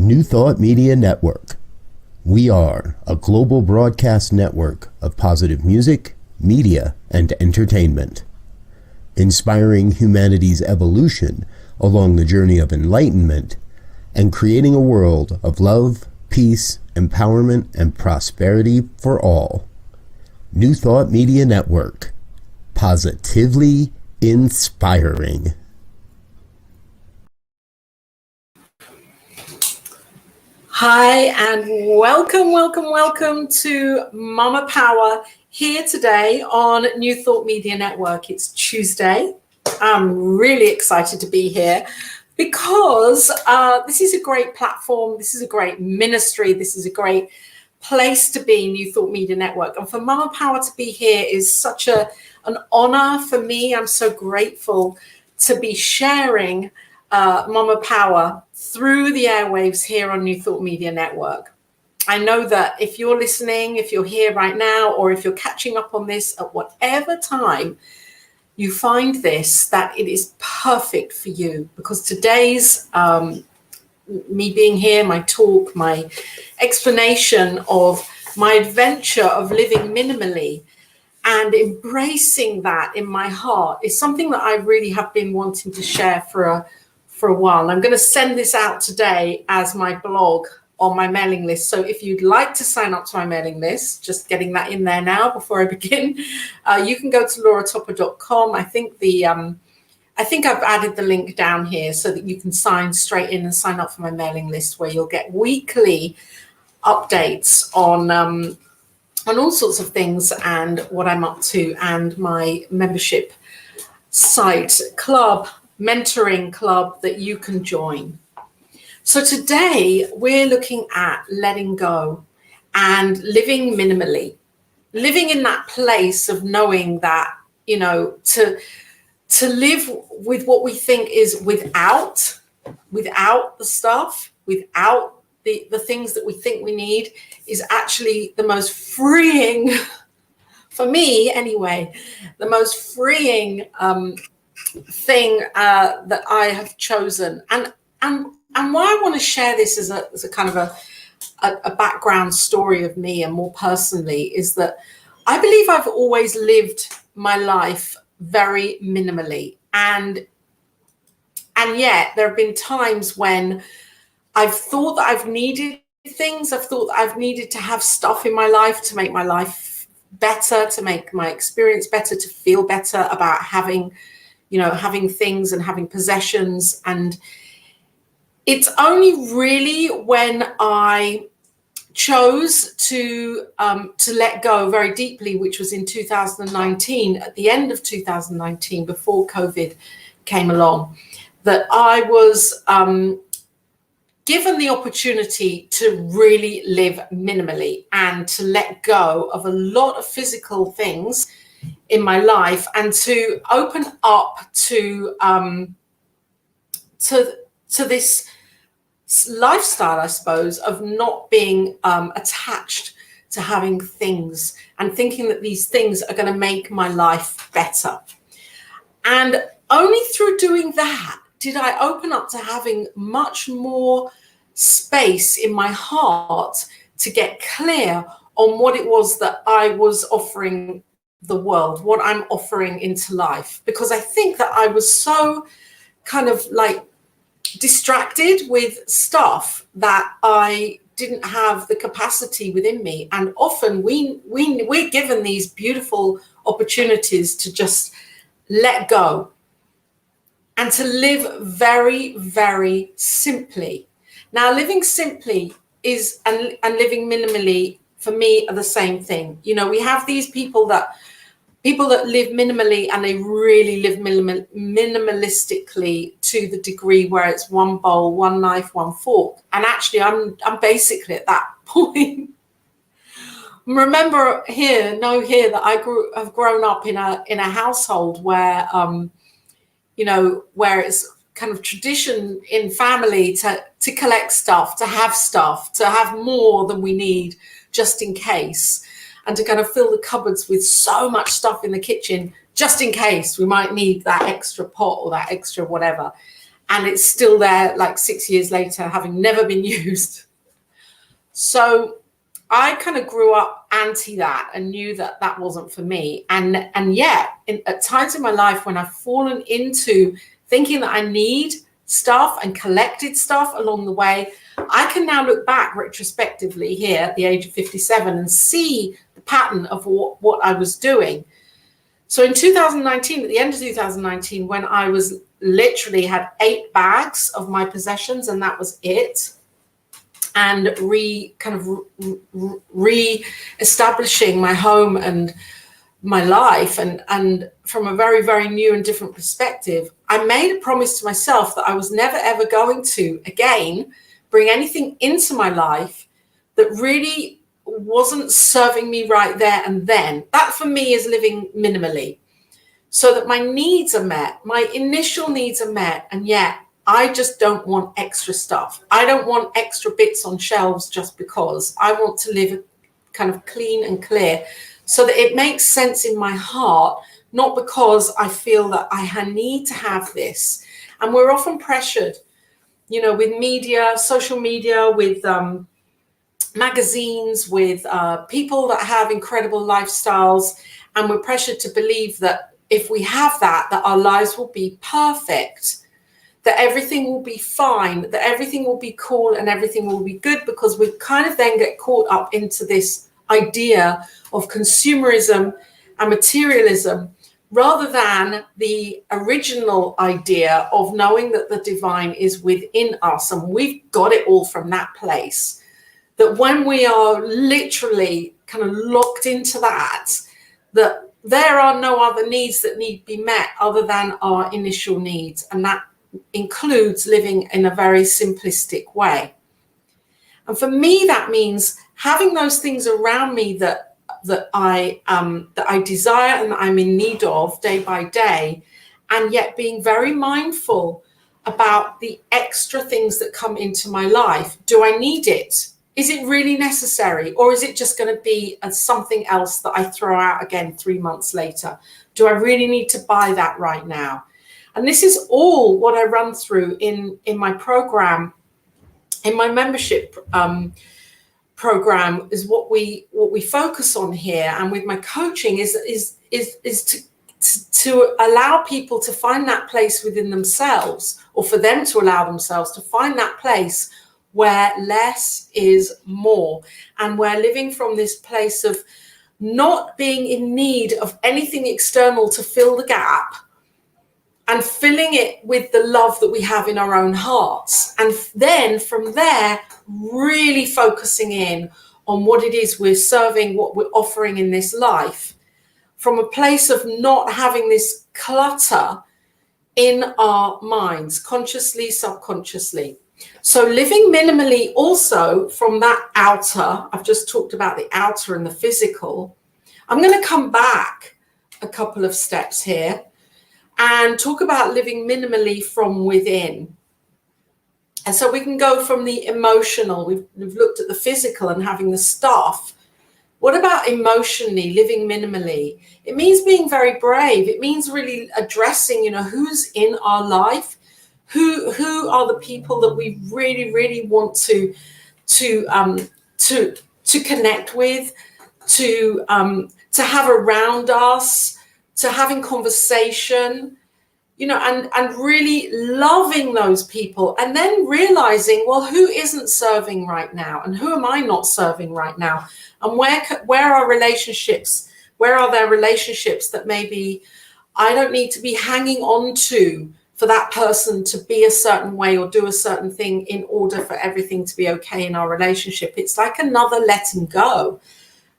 New Thought Media Network. We are a global broadcast network of positive music, media, and entertainment, inspiring humanity's evolution along the journey of enlightenment and creating a world of love, peace, empowerment, and prosperity for all. New Thought Media Network. Positively inspiring. Hi, and welcome to Mama Power here today on New Thought Media Network. It's Tuesday. I'm really excited to be here because this is a great platform. This is a great ministry. This is a great place to be, New Thought Media Network. And for Mama Power to be here is such an honor for me. I'm so grateful to be sharing Mama Power through the airwaves here on New Thought Media Network. I know that if you're listening, if you're here right now, or if you're catching up on this at whatever time you find this, that it is perfect for you, because today's me being here, my talk, my explanation of my adventure of living minimally and embracing that in my heart is something that I really have been wanting to share for a while. I'm going to send this out today as my blog on my mailing list. So if you'd like to sign up to my mailing list, just getting that in there now before I begin, you can go to lauratopper.com. I think I've added the link down here so that you can sign straight in and sign up for my mailing list, where you'll get weekly updates on all sorts of things and what I'm up to, and my membership site, club, mentoring club that you can join. So today we're looking at letting go and living minimally, living in that place of knowing that, to live with what we think is without the stuff, without the things that we think we need, is actually the most freeing, for me anyway, the most freeing thing that I have chosen. And why I want to share this as a kind of a background story of me, and more personally, is that I believe I've always lived my life very minimally, and yet there have been times when I've thought that I've needed things. I've thought that I've needed to have stuff in my life to make my life better, to make my experience better, to feel better about having things and having possessions. And it's only really when I chose to let go very deeply, which was in 2019, at the end of 2019, before COVID came along, that I was given the opportunity to really live minimally and to let go of a lot of physical things in my life, and to open up to this lifestyle, I suppose, of not being attached to having things and thinking that these things are going to make my life better. And only through doing that did I open up to having much more space in my heart to get clear on what it was that I was offering the world, what I'm offering into life. Because I think that I was so kind of like distracted with stuff that I didn't have the capacity within me. And often we're given these beautiful opportunities to just let go and to live very, very simply. Now, living simply is and living minimally, for me, are the same thing. We have these people that live minimally, and they really live minimalistically to the degree where it's one bowl, one knife, one fork. And actually, I'm basically at that point. Remember here that I have grown up in a household where where it's kind of tradition in family to collect stuff, to have more than we need just in case, and to kind of fill the cupboards with so much stuff in the kitchen just in case we might need that extra pot or that extra whatever. and it's still there like 6 years later, having never been used. So I kind of grew up anti that and knew that that wasn't for me. And yet, at times in my life when I've fallen into thinking that I need stuff and collected stuff along the way, I can now look back retrospectively here at the age of 57 and see the pattern of what I was doing. So in 2019, at the end of 2019, when I was literally had 8 bags of my possessions and that was it, and re-establishing my home and my life and from a very, very new and different perspective, I made a promise to myself that I was never, ever going to, again, bring anything into my life that really wasn't serving me right there and then. That for me is living minimally, so that my needs are met, my initial needs are met, and yet I just don't want extra stuff. I don't want extra bits on shelves just because. I want to live kind of clean and clear so that it makes sense in my heart, not because I feel that I need to have this. And we're often pressured, you know, with media, social media, with magazines, with people that have incredible lifestyles. And we're pressured to believe that if we have that our lives will be perfect, that everything will be fine, that everything will be cool and everything will be good, because we kind of then get caught up into this idea of consumerism and materialism, rather than the original idea of knowing that the divine is within us and we've got it all from that place. That when we are literally kind of locked into that there are no other needs that need to be met other than our initial needs, and that includes living in a very simplistic way. And for me, that means having those things around me that I desire and that I'm in need of day by day, and yet being very mindful about the extra things that come into my life. Do I need it? Is it really necessary? Or is it just going to be something else that I throw out again 3 months later? Do I really need to buy that right now? And this is all what I run through in my program, in my membership program, is what we focus on here. And with my coaching is to allow people to find that place within themselves, or for them to allow themselves to find that place where less is more, and we're living from this place of not being in need of anything external to fill the gap, and filling it with the love that we have in our own hearts. And then from there, really focusing in on what it is we're serving, what we're offering in this life, from a place of not having this clutter in our minds, consciously, subconsciously. So living minimally also from that outer, I've just talked about the outer and the physical. I'm going to come back a couple of steps here and talk about living minimally from within. And so we can go from the emotional, we've looked at the physical and having the stuff. What about emotionally, living minimally? It means being very brave. It means really addressing, you know, who's in our life, who are the people that we really, really want to connect with, to have around us, to having conversation, you know, and really loving those people, and then realizing, well, who isn't serving right now, and who am I not serving right now, and where are relationships? Where are there relationships that maybe I don't need to be hanging on to for that person to be a certain way or do a certain thing in order for everything to be okay in our relationship? It's like another letting go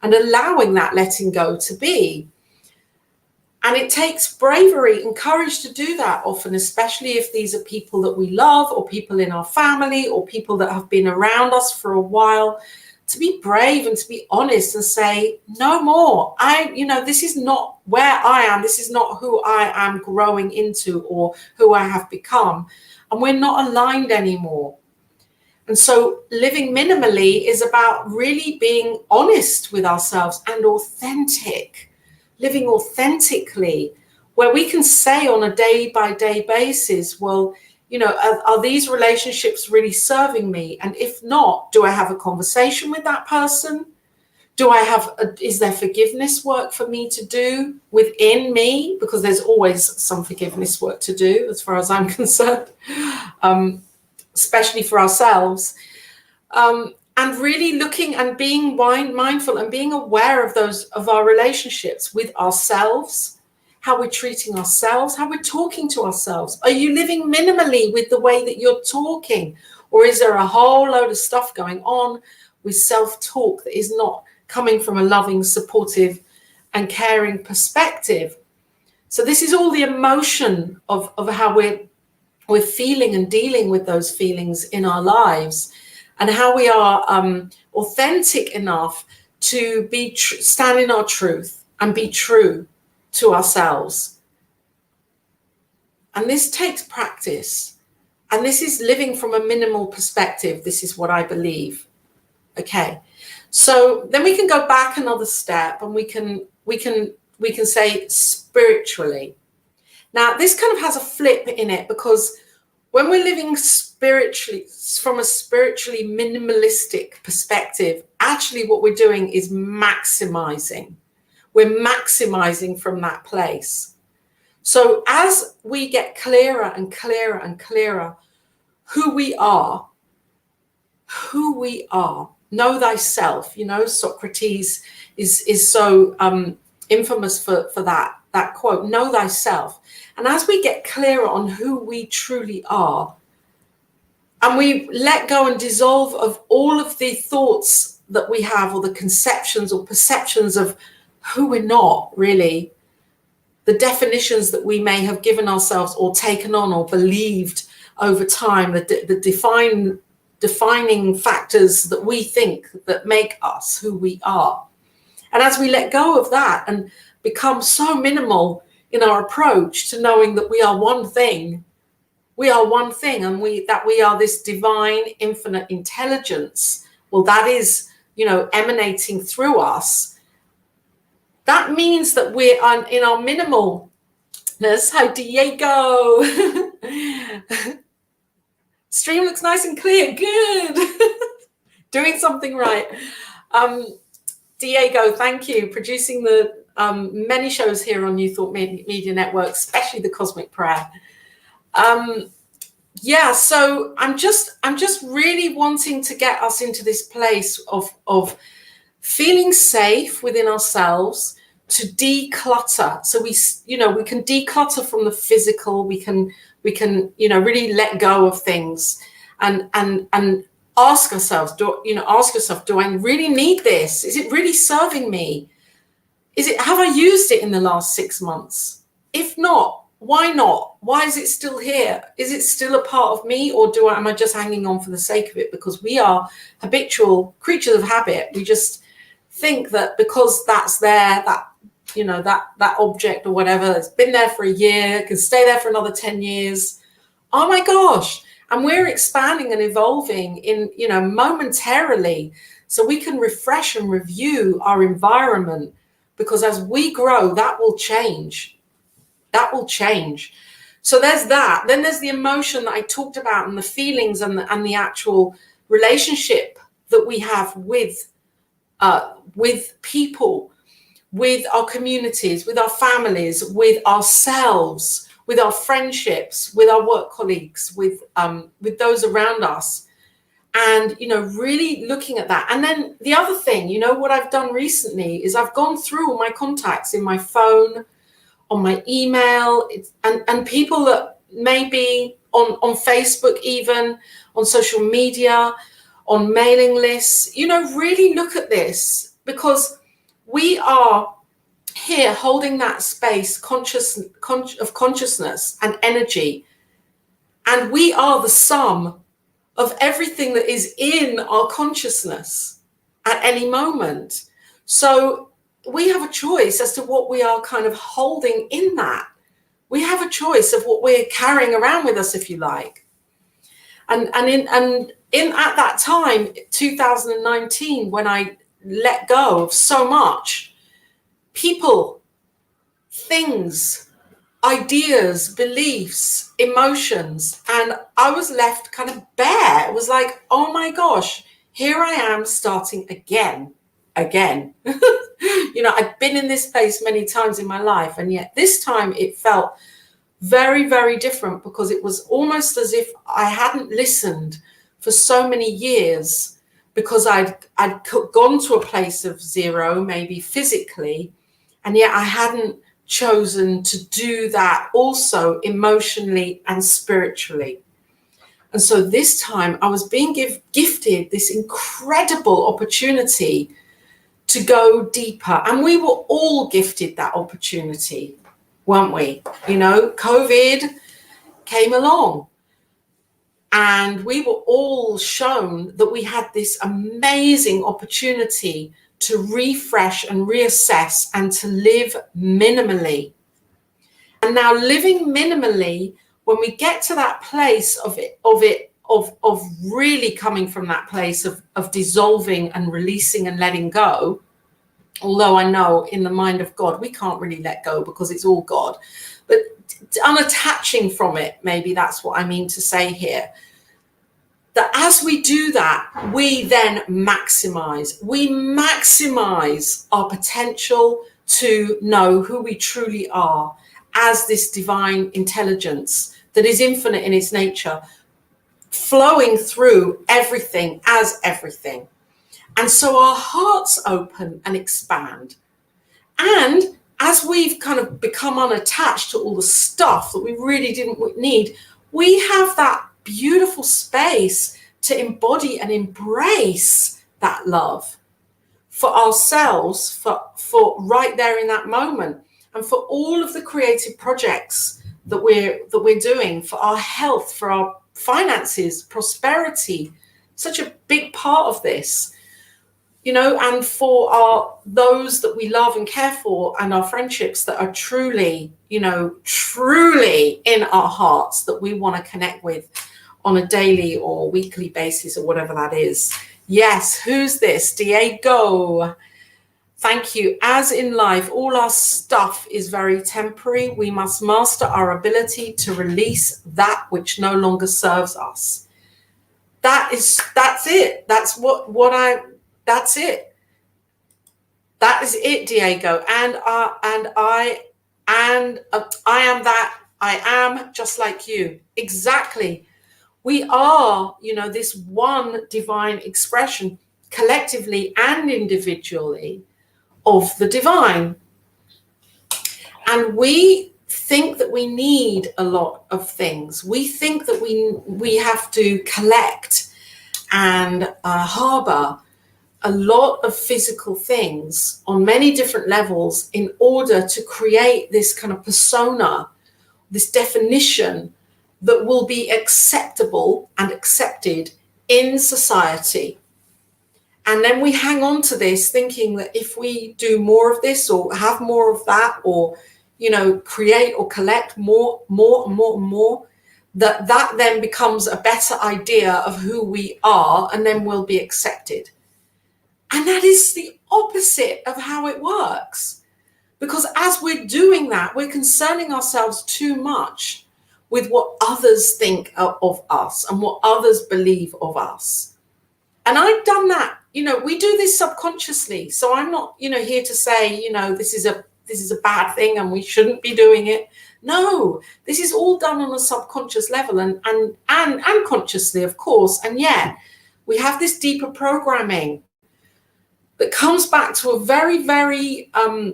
and allowing that letting go to be. And it takes bravery and courage to do that often, especially if these are people that we love, or people in our family, or people that have been around us for a while, to be brave and to be honest and say, no more. This is not where I am. This is not who I am growing into or who I have become. And we're not aligned anymore. And so living minimally is about really being honest with ourselves and authentic, living authentically, where we can say on a day-by-day basis, well, are these relationships really serving me? And if not, do I have a conversation with that person? Is there forgiveness work for me to do within me? Because there's always some forgiveness work to do, as far as I'm concerned, especially for ourselves. And really looking and being mindful and being aware of our relationships with ourselves, how we're treating ourselves, how we're talking to ourselves. Are you living minimally with the way that you're talking? Or is there a whole load of stuff going on with self-talk that is not coming from a loving, supportive, and caring perspective? So this is all the emotion of how we're feeling and dealing with those feelings in our lives, and how we are authentic enough to stand in our truth and be true to ourselves. And this takes practice. And this is living from a minimal perspective. This is what I believe. Okay. So then we can go back another step, and we can say spiritually. Now, this kind of has a flip in it, because when we're living spiritually, from a spiritually minimalistic perspective, actually what we're doing is maximizing. We're maximizing from that place. So as we get clearer and clearer and clearer who we are, know thyself. Socrates is so infamous for that quote, know thyself. And as we get clearer on who we truly are, and we let go and dissolve of all of the thoughts that we have, or the conceptions or perceptions of who we're not really, the definitions that we may have given ourselves or taken on or believed over time, the defining factors that we think that make us who we are. And as we let go of that and become so minimal in our approach to knowing that we are one thing, and we are this divine infinite intelligence, well, that is, emanating through us. That means that we're in our minimalness. Hi, Diego. Stream looks nice and clear. Good. Doing something right. Diego, thank you. Producing the many shows here on New Thought Media Network, especially the Cosmic Prayer. So I'm just really wanting to get us into this place of feeling safe within ourselves, to declutter. So we can declutter from the physical. We can really let go of things and ask ourselves, do I really need this? Is it really serving me? Have I used it in the last 6 months? If not, why not? Why is it still here? Is it still a part of me, or am I just hanging on for the sake of it? Because we are habitual creatures of habit. We just think that because that's there, that object or whatever, it's been there for a year, can stay there for another 10 years. Oh my gosh. And we're expanding and evolving in, momentarily, so we can refresh and review our environment, because as we grow, that will change. So there's that. Then there's the emotion that I talked about, and the feelings and the actual relationship that we have with people, with our communities, with our families, with ourselves, with our friendships, with our work colleagues, with those around us. And, really looking at that. And then the other thing, what I've done recently is I've gone through all my contacts in my phone, on my email, and people that may be on Facebook, even on social media, on mailing lists, really look at this, because we are here holding that space of consciousness and energy. And we are the sum of everything that is in our consciousness at any moment. So we have a choice as to what we are kind of holding in that. We have a choice of what we're carrying around with us, if you like. And at that time, 2019, when I let go of so much, people, things, ideas, beliefs, emotions, and I was left kind of bare. It was like, oh my gosh, here I am starting again. I've been in this place many times in my life, and yet this time it felt very, very different, because it was almost as if I hadn't listened for so many years, because I'd gone to a place of zero, maybe physically, and yet I hadn't chosen to do that also emotionally and spiritually. And so this time I was being gifted this incredible opportunity to go deeper. And we were all gifted that opportunity, weren't we? COVID came along, and we were all shown that we had this amazing opportunity to refresh and reassess and to live minimally. And now living minimally, when we get to that place of really coming from that place of dissolving and releasing and letting go, although I know in the mind of God, we can't really let go because it's all God, but unattaching from it, maybe that's what I mean to say here. That as we do that, we then maximize our potential to know who we truly are as this divine intelligence that is infinite in its nature, flowing through everything as everything. And so our hearts open and expand. And as we've kind of become unattached to all the stuff that we really didn't need, we have that beautiful space to embody and embrace that love for ourselves, for right there in that moment, and for all of the creative projects that we're doing, for our health, for our finances, prosperity, such a big part of this, and for those that we love and care for, and our friendships that are truly in our hearts, that we want to connect with on a daily or weekly basis, or whatever that is. Yes, who's this? Diego. Thank you. As in life, all our stuff is very temporary. We must master our ability to release that which no longer serves us. That's it. That's it. That is it, Diego. And I am that. I am just like you. Exactly. We are, this one divine expression, collectively and individually, of the divine. And we think that we need a lot of things. We think that we have to collect and harbor a lot of physical things on many different levels in order to create this kind of persona, this definition that will be acceptable and accepted in society. And then we hang on to this thinking that if we do more of this or have more of that, or, create or collect more, that then becomes a better idea of who we are, and then we'll be accepted. And that is the opposite of how it works. Because as we're doing that, we're concerning ourselves too much with what others think of us and what others believe of us. And I've done that. We do this subconsciously. So I'm not, here to say, this is a bad thing and we shouldn't be doing it. No, this is all done on a subconscious level and consciously, of course. And yet we have this deeper programming that comes back to a very, very a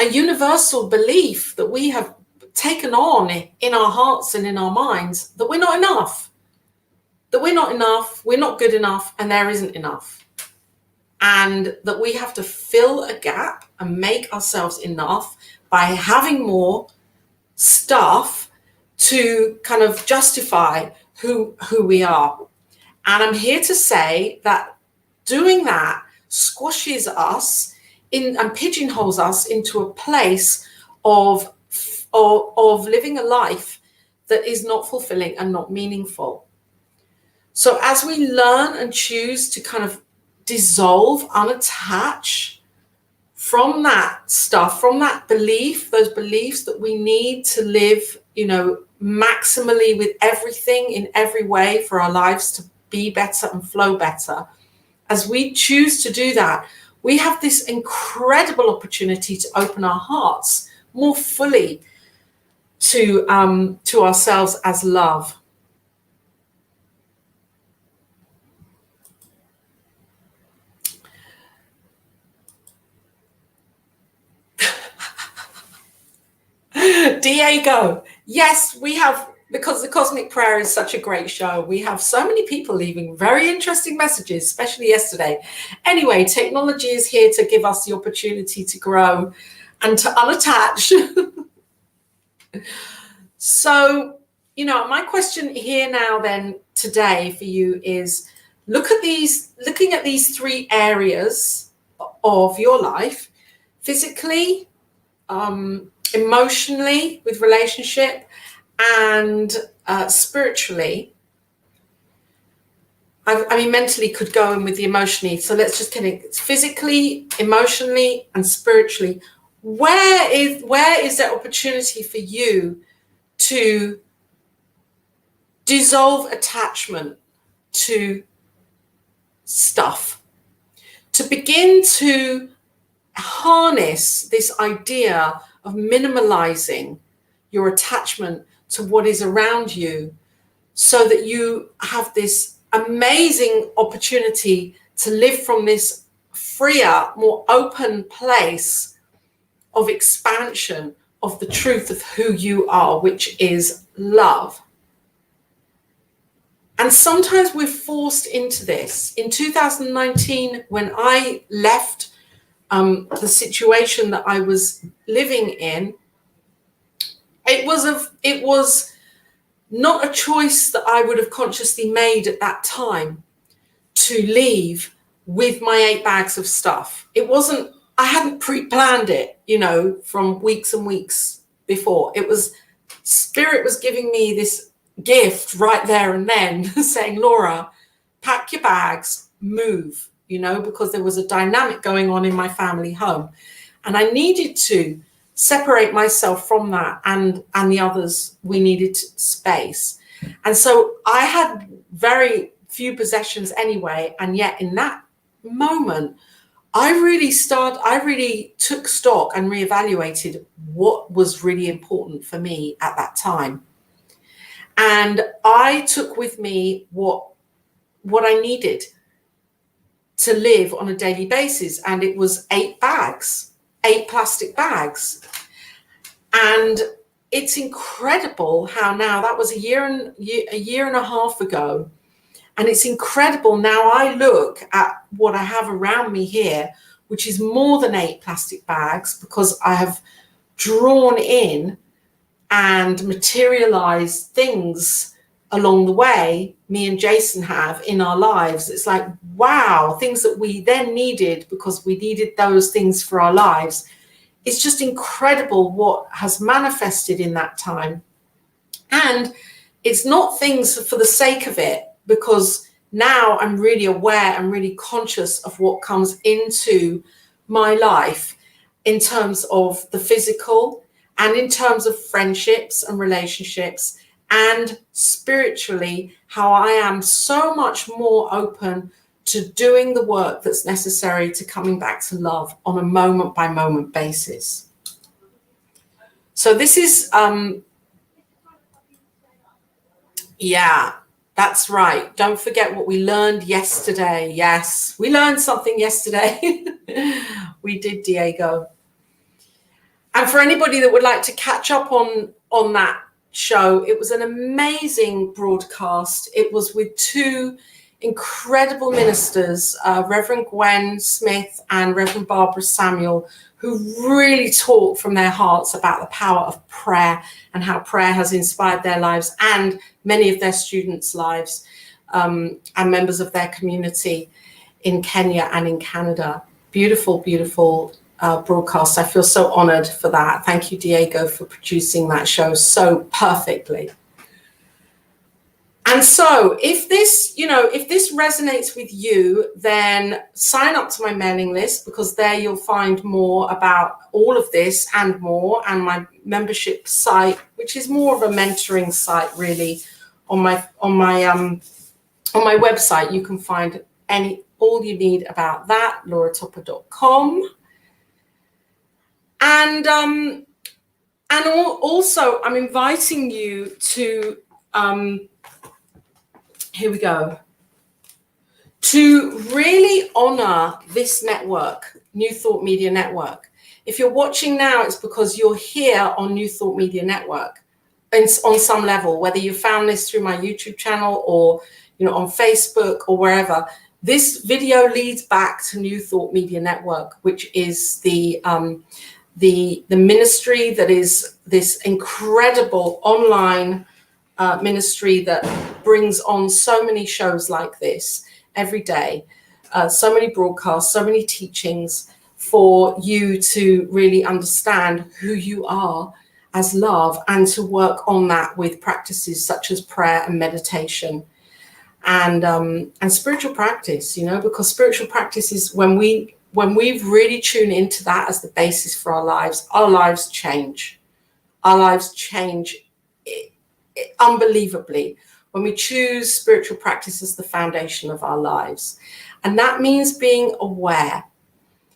universal belief that we have taken on in our hearts and in our minds, that we're not enough, we're not good enough, and there isn't enough. And that we have to fill a gap and make ourselves enough by having more stuff to kind of justify who we are. And I'm here to say that doing that squashes us in and pigeonholes us into a place of living a life that is not fulfilling and not meaningful. So as we learn and choose to kind of dissolve, unattach from that stuff, from that belief, those beliefs that we need to live, you know, maximally with everything in every way for our lives to be better and flow better. As we choose to do that, we have this incredible opportunity to open our hearts more fully to ourselves as love. Diego, yes, we have, because the Cosmic Prayer is such a great show, we have so many people leaving very interesting messages, especially yesterday. Anyway, technology is here to give us the opportunity to grow and to unattach. So, you know, my question here now then today for you is looking at these three areas of your life: physically, emotionally with relationship, and spiritually. I mean, mentally could go in with the emotionally. So let's just kind of physically, emotionally, and spiritually. Where is there opportunity for you to dissolve attachment to stuff, to begin to harness this idea of minimalizing your attachment to what is around you, so that you have this amazing opportunity to live from this freer, more open place of expansion of the truth of who you are, which is love. And sometimes we're forced into this. In 2019, when I left the situation that I was living in, it was not a choice that I would have consciously made at that time to leave with my 8 bags of stuff. It wasn't, I hadn't pre-planned it, you know, from weeks and weeks before. It was, Spirit was giving me this gift right there and then saying, Laura, pack your bags, move, you know, because there was a dynamic going on in my family home. And I needed to separate myself from that, and the others, we needed space. And so I had very few possessions anyway. And yet in that moment, I really took stock and reevaluated what was really important for me at that time. And I took with me what I needed to live on a daily basis. And it was 8 bags, 8 plastic bags. And it's incredible how now, that was a year and a half ago. And it's incredible now I look at what I have around me here, which is more than 8 plastic bags, because I have drawn in and materialized things along the way, me and Jason have in our lives. It's like, wow, things that we then needed because we needed those things for our lives. It's just incredible what has manifested in that time. And it's not things for the sake of it, because now I'm really aware and really conscious of what comes into my life in terms of the physical and in terms of friendships and relationships, and spiritually, how I am so much more open to doing the work that's necessary to coming back to love on a moment by moment basis. So this is, yeah, that's right. Don't forget what we learned yesterday. Yes, we learned something yesterday. We did, Diego. And for anybody that would like to catch up on that show, it was an amazing broadcast. It was with 2 incredible ministers, Reverend Gwen Smith and Reverend Barbara Samuel, who really talk from their hearts about the power of prayer and how prayer has inspired their lives and many of their students' lives, and members of their community in Kenya and in Canada. Beautiful, beautiful broadcast. I feel so honored for that. Thank you, Diego, for producing that show so perfectly. And so if this, if this resonates with you, then sign up to my mailing list, because there you'll find more about all of this and more, and my membership site, which is more of a mentoring site really. On my website, you can find all you need about that, lauratopper.com. And also I'm inviting you to here we go, to really honor this network, New Thought Media Network. If you're watching now, it's because you're here on New Thought Media Network, and on some level, whether you found this through my YouTube channel or on Facebook or wherever. This video leads back to New Thought Media Network, which is the ministry that is this incredible online ministry that brings on so many shows like this every day, so many broadcasts, so many teachings for you to really understand who you are as love, and to work on that with practices such as prayer and meditation and spiritual practice, because spiritual practice is when we really tune into that as the basis for our lives change. Our lives change unbelievably when we choose spiritual practice as the foundation of our lives. And that means being aware,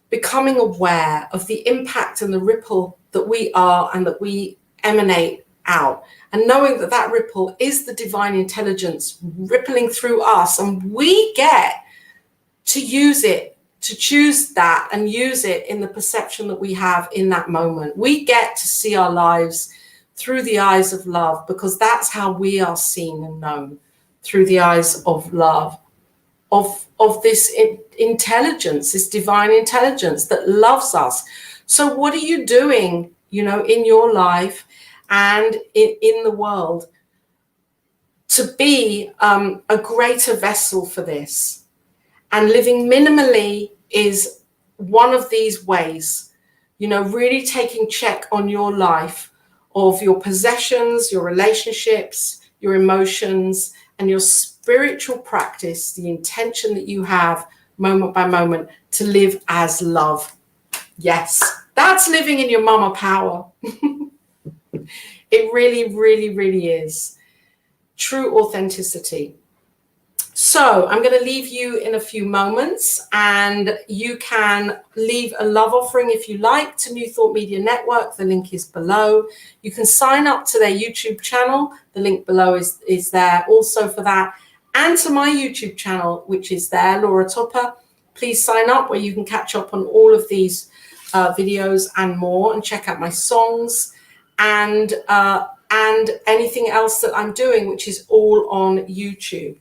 becoming aware of the impact and the ripple that we are and that we emanate out, and knowing that that ripple is the divine intelligence rippling through us, and we get to use it, to choose that and use it in the perception that we have in that moment. We get to see our lives through the eyes of love, because that's how we are seen and known, through the eyes of love, of this intelligence, this divine intelligence that loves us. So what are you doing, in your life and in the world to be a greater vessel for this? And living minimally is one of these ways, really taking check on your life, of your possessions, your relationships, your emotions, and your spiritual practice, the intention that you have moment by moment to live as love. Yes, that's living in your mama power. It really, really, really is. True authenticity. So I'm going to leave you in a few moments, and you can leave a love offering if you like to New Thought Media Network. The link is below. You can sign up to their YouTube channel. The link below is there also for that. And to my YouTube channel, which is there, Laura Topper. Please sign up, where you can catch up on all of these videos and more, and check out my songs and anything else that I'm doing, which is all on YouTube.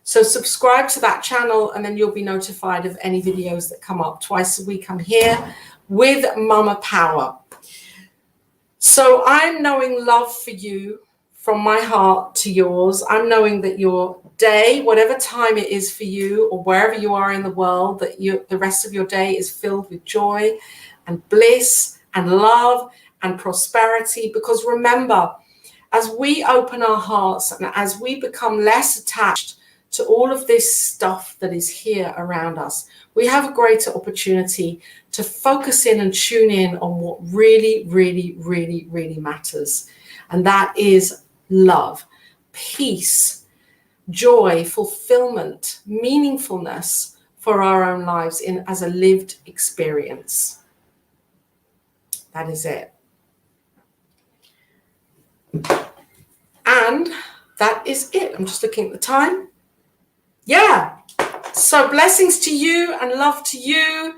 So subscribe to that channel, and then you'll be notified of any videos that come up. Twice a week I'm here with Mama Power. So I'm knowing love for you from my heart to yours. I'm knowing that your day, whatever time it is for you, or wherever you are in the world, that the rest of your day is filled with joy and bliss and love and prosperity. Because remember, as we open our hearts and as we become less attached to all of this stuff that is here around us, we have a greater opportunity to focus in and tune in on what really, really, really, really matters. And that is love, peace, joy, fulfillment, meaningfulness for our own lives as a lived experience. That is it. And that is it. I'm just looking at the time. Yeah. So blessings to you and love to you,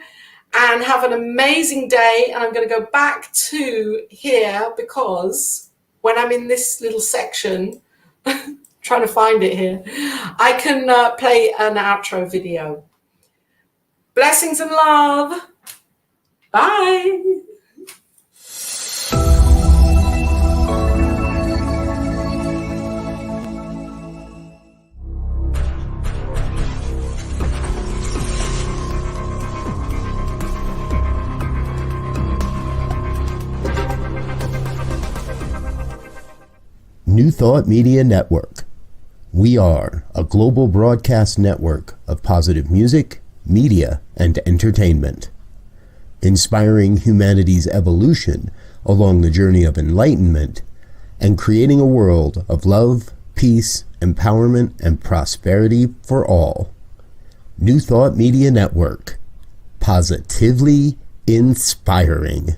and have an amazing day. And I'm going to go back to here, because when I'm in this little section, trying to find it here, I can play an outro video. Blessings and love. Bye. New Thought Media Network. We are a global broadcast network of positive music, media, and entertainment, inspiring humanity's evolution along the journey of enlightenment and creating a world of love, peace, empowerment, and prosperity for all. New Thought Media Network. Positively inspiring.